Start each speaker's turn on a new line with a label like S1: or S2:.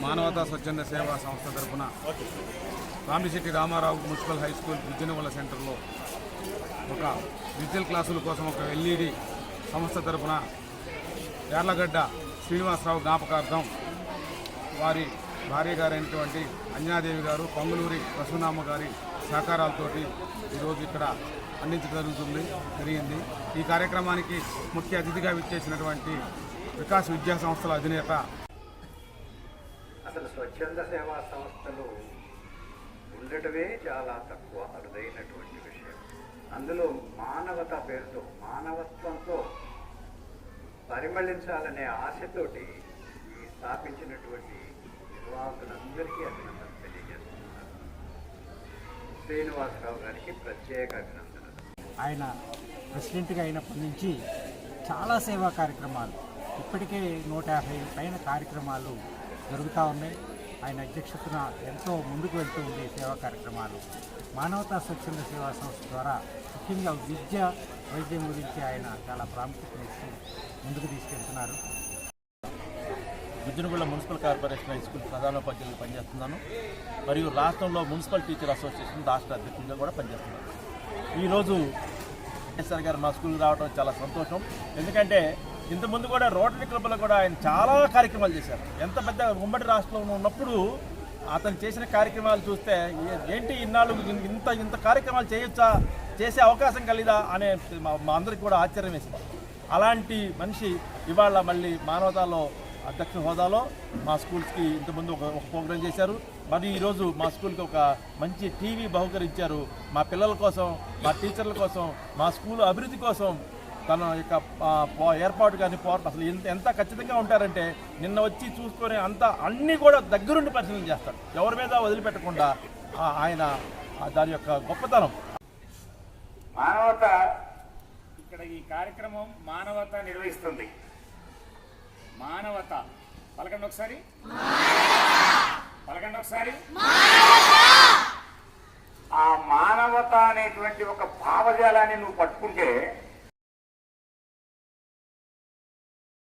S1: మానవతా స్వచ్ఛంద సేవా సంస్థ తరఫున Ramisetti Ramarao municipal high school విద్యనవల సెంటర్లో ఒక డిజిటల్ క్లాసుల కోసం ఒక ఎల్ఈడి సంస్థ తరఫున యార్లగడ్డ శ్రీనివాసరావు జ్ఞాపకార్థం వారి భార్య గారైనటువంటి అంజనాదేవి గారు పొంగులూరి పశునామ గారి సహకారాలతోటి ఈరోజు ఇక్కడ అందించడం జరిగింది. ఈ కార్యక్రమానికి ముఖ్య అతిథిగా విచ్చేసినటువంటి వికాస్ విద్యా సంస్థల అధినేత
S2: అసలు స్వచ్ఛంద సేవా సంస్థలు ఉండటమే చాలా తక్కువ అరుదైనటువంటి విషయం. అందులో మానవత పేరుతో మానవత్వంతో పరిమళించాలనే ఆశతోటి ఈ స్థాపించినటువంటి నిర్వాహకులందరికీ అభినందనలు తెలియజేస్తున్నారు. శ్రీనివాసరావు గారికి ప్రత్యేక అభినందనలు.
S3: ఆయన ప్రెసిడెంట్గా అయినప్పటి నుంచి చాలా సేవా కార్యక్రమాలు ఇప్పటికే 150 పైన కార్యక్రమాలు జరుగుతూ ఉన్నాయి. ఆయన అధ్యక్షతన ఎంతో ముందుకు వెళ్తూ ఉండే సేవా కార్యక్రమాలు మానవతా స్వచ్ఛంద సేవా సంస్థ ద్వారా ముఖ్యంగా విద్య వైద్యం గురించి ఆయన చాలా ప్రాముఖ్యతనిస్తూ ముందుకు తీసుకెళ్తున్నారు.
S4: Gujjanaguda municipal corporation high school ప్రధానోపాధ్యాయులు పనిచేస్తున్నాను. మరియు రాష్ట్రంలో మున్సిపల్ టీచర్ అసోసియేషన్ రాష్ట్ర అధ్యక్షుడిగా కూడా పనిచేస్తున్నాను. ఈరోజు ఎస్ఆర్ గారు మా స్కూల్కి రావడం చాలా సంతోషం. ఎందుకంటే ఇంతకుముందు కూడా రోటరీ క్లబ్లో కూడా ఆయన చాలా కార్యక్రమాలు చేశారు. ఎంత పెద్ద ఉమ్మడి రాష్ట్రంలో ఉన్నప్పుడు అతను చేసిన కార్యక్రమాలు చూస్తే ఏంటి ఇన్నాళ్ళు ఇంత కార్యక్రమాలు చేయొచ్చా, చేసే అవకాశం కలిదా అనే మా అందరికి కూడా ఆశ్చర్యం వేసింది. అలాంటి మనిషి ఇవాళ మళ్ళీ మానవతాలో అధ్యక్ష హోదాలో మా స్కూల్స్కి ఇంతకుముందు ఒక ప్రోగ్రాం చేశారు. మరి ఈరోజు మా స్కూల్కి ఒక మంచి టీవీ బహుకరించారు. మా పిల్లల కోసం, మా టీచర్ల కోసం, మా స్కూల్ అభివృద్ధి కోసం తన యొక్క ఏర్పాటు కానీ అసలు ఎంత ఖచ్చితంగా ఉంటారంటే నిన్న వచ్చి చూసుకొని అన్నీ కూడా దగ్గరుండి పరిశీలన చేస్తారు. ఎవరి మీద వదిలిపెట్టకుండా ఆయన దాని యొక్క గొప్పతనం.
S5: మానవత ఇక్కడ ఈ కార్యక్రమం మానవత నిర్వహిస్తుంది. మానవత పలకండి ఒకసారి, పలకండి ఒకసారి. ఆ మానవత అనేటువంటి ఒక భావజాలాన్ని నువ్వు పట్టుకుంటే